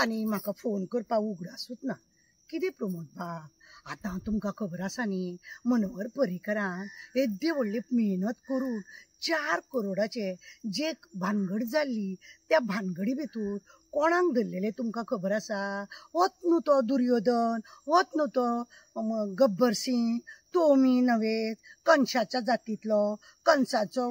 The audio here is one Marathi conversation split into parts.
तुमकां न्ही म्हाका फोन करपाक उगडासूच ना। कितें प्रमोद बाब, आतां तुमकां खबर आसा न्ही, मनोहर पर्रीकरान येद्दी व्हडली मेहनत करून 4 करोडाचे जे भानगड जाल्ली, त्या भानगडी भितर कोणाक धरलेले तुमकां खबर आसा? होच न्हू तो दुर्योधन, होच न्हू तो गब्बर सिंग, तोमी नव्हे, कंसाच्या जातींतलो, कंसाचो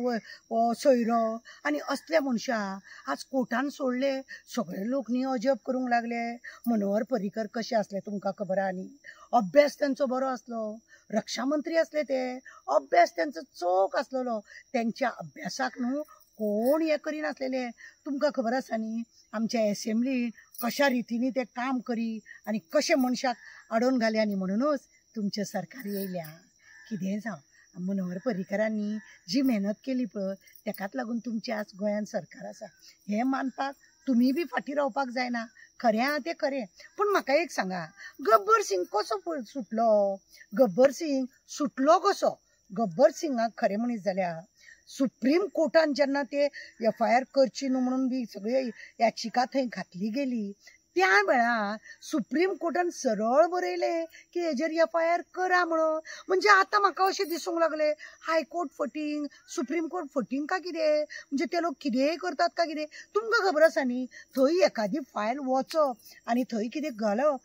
सोयरो आनी असले मनशा आज कोर्टान सोडले। सगळे लोक न्ही अजब करूंक लागले, मनोहर पर्रीकर कशे असले तुमकां खबर आहा न्ही? अभ्यास तांचो बरो आसलो, रक्षा मंत्री असले ते, अभ्यास तांचो चोख आसलेलो, त्यांच्या अभ्यासाक न्हू कोण हे करिनासलेले। तुमकां खबर आसा न्ही, आमच्या एसेंब्लीन कशा रितीनी ते काम करी आनी कशे मनशाक आडोवन घाले, आनी म्हणूनच तुमचे सरकार येयल्या। कितें जावं, मनोहर पर्रीकरांनी जी मेहनत केली पळय, तेकाच लागून तुमचे आज गोंयान सरकार आसा। हे मानपाक तुमी बी फाटीं रावपाक जायना। खरें आहा तें खरें, पूण म्हाका एक सांगा, गब्बर सिंग कसो सुटलो? गब्बर सिंग सुटलो कसो? गब्बर सिंगाक खरें मनीस जाल्यार सुप्रीम कोर्टान जेन्ना ते FIR करची न्हू म्हणून बी सगळे याचिका थंय घातली गेली, त्या वेळार सुप्रीम कोर्टान सरळ बरयले की हेजेर FIR करा म्हणून। म्हणजे आतां म्हाका अशें दिसूंक लागले, हायकोर्ट फटींग, सुप्रीम कोर्ट फटींग का कितें? म्हणजे ते लोक कितेंय करतात का कितें? तुमकां खबर आसा न्ही, थंय एखादी फायल वचप आनी थंय कितें घालप,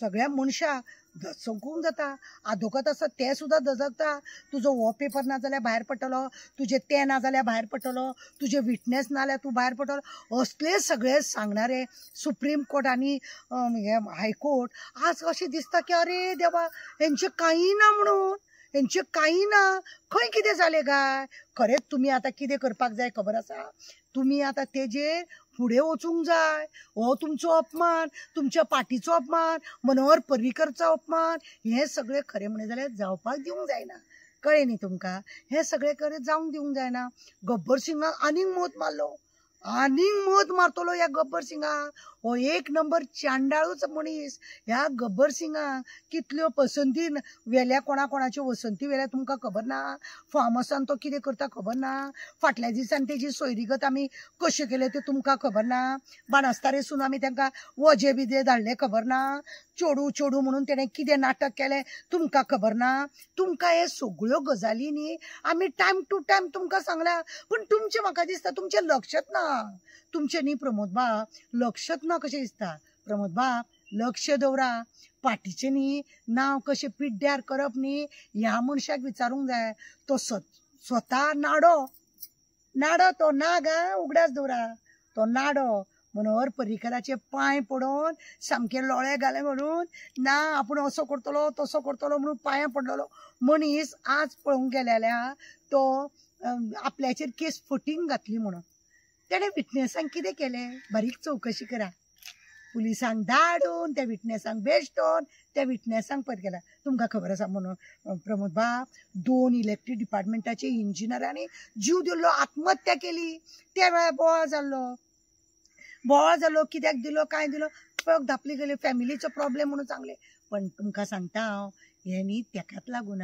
सगळ्या मनशाक दचकूंक जाता। आदोगाद आसा ते सुद्दां दचकता। तुजो हो पेपर ना जाल्यार भायर पडटलो, तुजे ते ना जाल्यार भायर पडटलो, तुजे विटनेस ना जाल्यार तूं भायर पडटलो। असले सगळे सांगणारे सुप्रीम कोर्ट आनी हायकोर्ट आज अशें दिसता की अरे देवा, हेंचे कांय ना म्हणून, हेंचे कांय ना, खंय कितें जालें काय? खरेंच तुमी आतां कितें करपाक जाय खबर आसा? तुमी आतां तेजेर फुडें वचूंक जाय। हो तुमचो अपमान, तुमच्या पार्टीचो अपमान, मनोहर पर्रीकरचो अपमान, हे सगळे खरें म्हणलें जाल्यार जावपाक दिवंक जायना। कळ्ळें न्ही तुमकां? हे सगळे कडेन जावंक दिवंक जायना। गब्बर सिंगाक आनीक मत मारलो, आनीक मत मारतलो ह्या गब्बर सिंगाक। हो एक नंबर चांडाळूच मनीस। ह्या गब्बर सिंगाक कितल्यो पसंती वेल्या, कोणाच्या वसंती वेल्या तुमकां खबर ना? फार्म हावसान तो कितें करता खबर ना? फाटल्या दिसान तेजी सोयरीगत आमी कशें केले ते तुमकां खबर ना? बाणस्तारीसून आमी तांकां वजे बिजे धाडले खबर ना? चोडू म्हणून तेणें कितें नाटक केलें तुमकां खबर ना? तुमकां हे सगळ्यो गजाली न्ही आमी टायम टू टायम तुमकां सांगल्या, पूण तुमचें म्हाका दिसता तुमचें लक्षच ना। तुमचें न्ही प्रमोद बाब, लक्षच ना कशें दिसता। प्रमोद बाब, लक्ष दवरा। पार्टीचें न्ही नांव कशें पिड्ड्यार करप न्ही, ह्या मनशाक विचारूंक जाय। तो स्वता नाडो तो नाग, उगडास दवरा। तो नाडो मनोहर पर्रीकराचे पांय पडोवन सामके लोळे घाले म्हणून ना, आपूण असो करतलो तसो करतलो म्हणून पांयां पडलेलो मनीस आज पळोवंक गेले जाल्यार तो आपल्याचेर केस फटींग घातली म्हणून। तेणें विटनेसांक कितें केलें? बारीक चवकशी करा। पुलिसांक धाडून त्या विटनेसांक बेश्टोवन त्या विटनेसांक पयर केला। तुमकां खबर आसा म्हणून प्रमोद बाब, 2 इलेक्ट्रीक डिपार्टमेंटाचे इंजिनियरांनी जीव दिल्लो, आत्महत्या केली। त्या वेळार बोवाळ जाल्लो, कित्याक दिलो काय दिलो, पळोवंक धापली गेली, फॅमिलीचो प्रॉब्लेम म्हणून सांगले। पण तुमकां सांगता हांव, हे न्ही तेकाच लागून,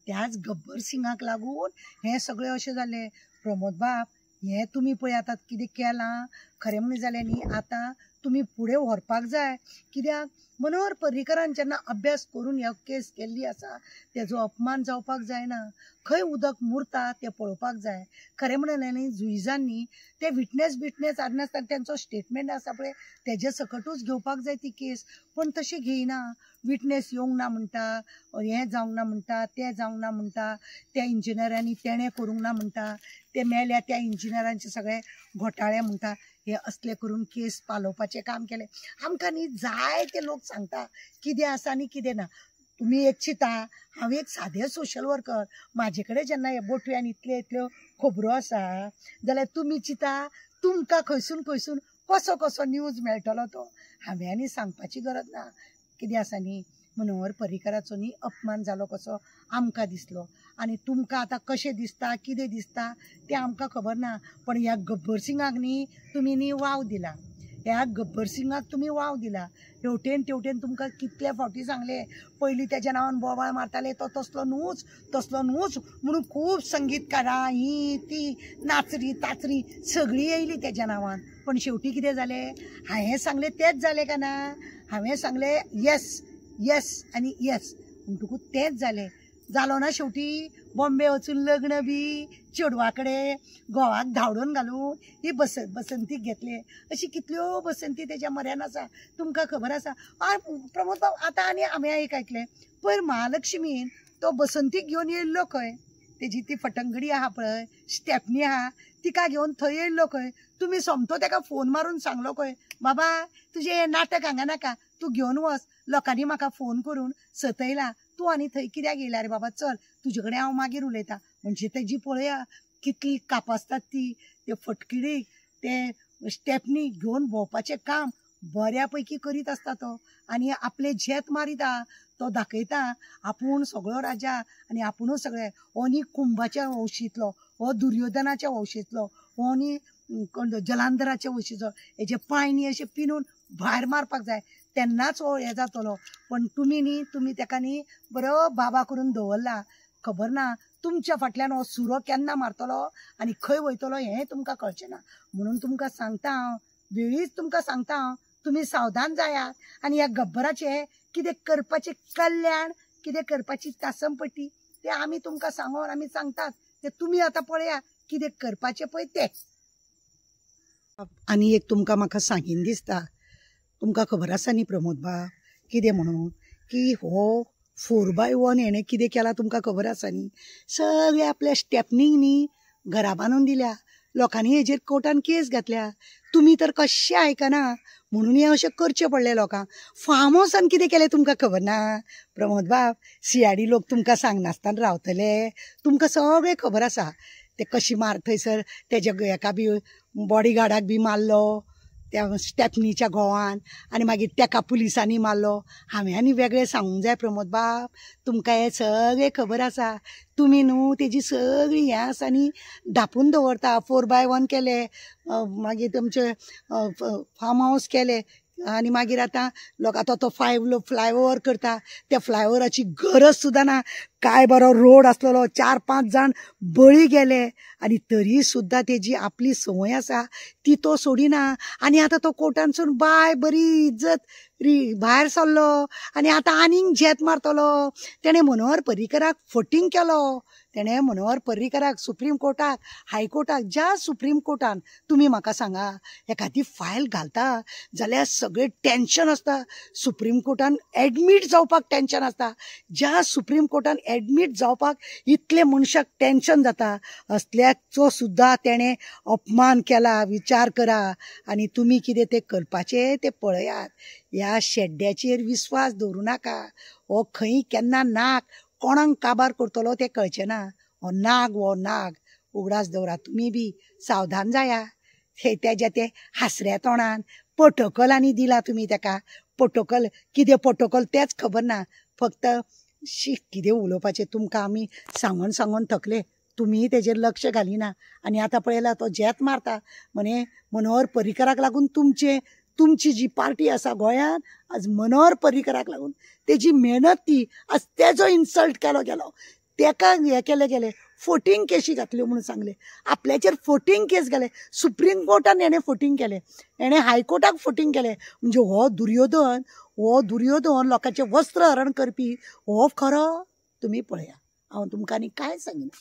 त्याच गब्बर सिंगाक लागून हे सगळे अशें जालें। प्रमोद बाब, हे तुमी पळय आतां कितें केलां, खरें म्हणलें जाल्यार न्ही आतां तुमी फुडें व्हरपाक जाय। कित्याक मनोहर पर्रीकरान जेन्ना अभ्यास करून ह्यो केस केल्ली आसा, तेजो अपमान जावपाक जायना। खंय उदक मुरता तें पळोवपाक जाय। खरें म्हणलें न्ही, जुइजान न्ही ते विटनेस आडनासतना तेंचो स्टेटमेंट आसा पळय, तेजे सकटूच घेवपाक जाय ती केस, पण तशी घेयना। विटनेस येवंक ना म्हणटा, हें जावंक ना म्हणटा, तें जावंक ना म्हणटा, त्या इंजिनियरांनी तेणें करूंक ना म्हणटा, ते मेल्या त्या इंजिनियरांचे सगळे घोटाळे म्हणटा। हे असले करून केस पालोवपाचें काम केलें। आमकां न्ही जाय ते लोक सांगता कितें आसा आनी कितें ना। तुमी एक चिंता, हांव एक सादें सोशल वर्कर, म्हाजे कडेन जेन्ना हे बोटव्यान इतल्यो खबरो आसा, जाल्यार तुमी चिंता तुमकां खंयसून कसो न्यूज मेळटलो तो। हांवें आनी सांगपाची गरज ना। कितें आसा न्ही, मनोहर पर्रीकराचो न्ही अपमान जालो कसो आमकां दिसलो, आनी तुमकां आतां कशें दिसता कितें दिसता तें आमकां खबर ना। पण ह्या गब्बर सिंगाक न्ही तुमी न्ही वाव दिला। ह्या गब्बर सिंगाक तुम्ही वाव दिला, हेवटेन तेवटेन तुमकां कितले फावटी सांगले पयलीं तेज्या नांवान बोवाळ मारताले तो तसलो न्हूच म्हणून खूब संगीतकारां ही ती नाचरी ताचरी सगळीं येयली तेज्या नांवान, पण शेवटी कितें जालें? हांवें सांगलें तेंच जालें काय ना? हांवें सांगलें येस आनी येस म्हणटकूच तेंच जालें. जालो ना शेवटी बॉम्बे वचून लग्न बी चेडवा कडेन घोवाक धांवडोन घालून ही बसंतीक घेतले. अशी कितल्यो बसंती तेज्या म्हऱ्यान आसा, तुमकां खबर आसा? प्रमोद भाऊ आतां आनी हांवें एक आयकलें पयर महालक्ष्मीन तो बसंतीक घेवन येयल्लो खंय, तेजी ती फटंगडी आहा पळय, स्टेपनी आहा, तिका घेवन थंय येयल्लो खंय. तुमी सोमतो तेका फोन मारून सांगलो खंय, बाबा तुजें हें नाटक हांगा नाका, तूं घेवन वच. लोकांनी म्हाका फोन करून सतयला, तूं आनी थंय कित्याक येयला रे बाबा, चल तुजे कडेन हांव मागीर उलयतां. म्हणजे तेजी पळया कितली कापासतात ती, ते फटकिडीक ते स्टेपनी घेवन भोंवपाचें काम बऱ्या पैकी करीत आसता तो, आनी आपले झेत मारिता तो दाखयता आपूण सगळो राजा आनी आपुणूच सगळे. हो न्ही कुंभाच्या वंशीतलो, हो दुर्योधनाच्या वंशीतलो, हो न्ही जलांधराच्या वंशीचो. हेजे पांय न्ही अशे पिनून भायर मारपाक जाय तेन्नाच हो हे जातलो. पण तुमी तेका न्ही बरो बाबा करून दवरला. खबर ना तुमच्या फाटल्यान हो सुरो केन्ना मारतलो आनी खंय वयतलो हें तुमकां कळचें ना. म्हणून तुमकां सांगता हांव, वेळीच तुमकां सांगता हांव, तुमी सावधान जायात आनी ह्या गब्बराचें कितें करपाचें कल्याण, कितें करपाची तासमपट्टी तें आमी तुमकां सांगोन आमी सांगतात ते तुमी आतां पळया कितें करपाचें पळय तें. आनी एक तुमकां म्हाका सांगीन दिसता, तुमकां खबर आसा न्ही प्रमोद बाब कितें म्हणून, की हो 4x1 हेणें कितें केलां तुमकां खबर आसा न्ही? सगळे आपल्या स्टेपनीक न्ही घरा बांदून दिल्या, लोकांनी हेजेर कोर्टान केस घातल्या. तुमी तर कशें आयकना म्हणून हें अशें करचें पडलें लोकांक. फार्म हावसान कितें केलें तुमकां खबर ना प्रमोद बाब? सीआयडी लोक तुमकां सांगनासतना रावतले, तुमकां सगळें खबर आसा. ते कशी थंयसर तेज्या हेका बी बॉडीगार्डाक बी मारलो त्या स्टेपनीच्या घोवान, आनी मागीर तेका पुलिसांनी मारलो. हांवें आनी वेगळें सांगूंक जाय प्रमोद बाब? तुमकां हें सगळें खबर आसा. तुमी न्हू तेजी सगळी हें आसा न्ही धापून दवरता. 4x1 केले, मागीर तुमचे फार्म हावस केले, आनी मागीर आतां लोक आतां तो फ्लायओवर करता, त्या फ्लायओवराची गरज सुद्दां ना. काय बरो रोड आसलेलो, 4-5 जाण बळी गेले, आनी तरी सुद्दां तेजी आपली संवय आसा ती तो सोडिना. आनी आतां तो कोर्टानसून बाय बरी इज्जत भायर सरलो, आनी आतां आनीक झेत मारतलो. तेणें मनोहर पर्रीकराक फटींग केलो. तेणें मनोहर पर्रीकराक सुप्रीम कोर्टाक, हायकोर्टाक, ज्या सुप्रीम कोर्टान तुमी म्हाका सांगा एखादी फायल घालता जाल्यार सगळें टेन्शन आसता. सुप्रीम कोर्टान एडमीट जावपाक टेन्शन आसता. ज्या सुप्रीम कोर्टान एडमीट जावपाक इतले मनशाक टेन्शन जाता, असल्याचो सुद्दां तेणें अपमान केला. विचार करा. आनी तुमी कितें तें करपाचें तें पळयात. ह्या शेड्ड्याचेर विस्वास दवरूं नाका. हो खंय केन्ना नाग कोणाक काबार करतलो तें कळचें ना. हो नाग उगडास दवरा. तुमी बी सावधान जाया. तेज्या ते हासऱ्या तोंडान प्रोटोकॉलांनी दिला तुमी तेका. कितें प्रोटोकॉल तेच खबर ना. फक्त कितें उलोवपाचें तुमकां आमी सांगून थकले. तुमी तेजेर लक्ष घालिना. आनी आतां पळयला तो झेत मारता म्हणे मनोहर पर्रीकराक लागून तुमची जी पार्टी आसा गोंयांत आज मनोहर पर्रीकराक लागून तेजी मेहनत ती आज तेजो इन्सल्ट केलो गेलो. तेका हें केलें गेलें, 14 केसी घातल्यो म्हणून सांगलें. आपल्याचेर 14 केस घाले. सुप्रीम कोर्टान हेणें 14 केलें, हेणें हायकोर्टाक 14 केलें. म्हणजे हो दुर्योधन लोकांचें वस्त्र हरण करपी हो खरो? तुमी पळया. हांव तुमकां आनी कांय सांगिना.